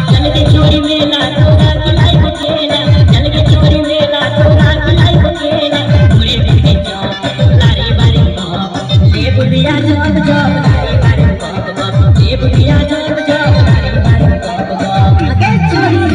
चल के चोरी मेला तोरा खिलाई बकेला चल के चोरी मेला तोरा खिलाई बकेला पूरे पीछे चौक लारी बारी बाप ले बुढ़िया जब जब लारी बारी बाप ले बुढ़िया जब जब लारी बारी बाप के चोरी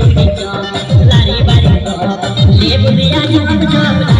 लारी बारी बाप ले बुढ़िया जब जब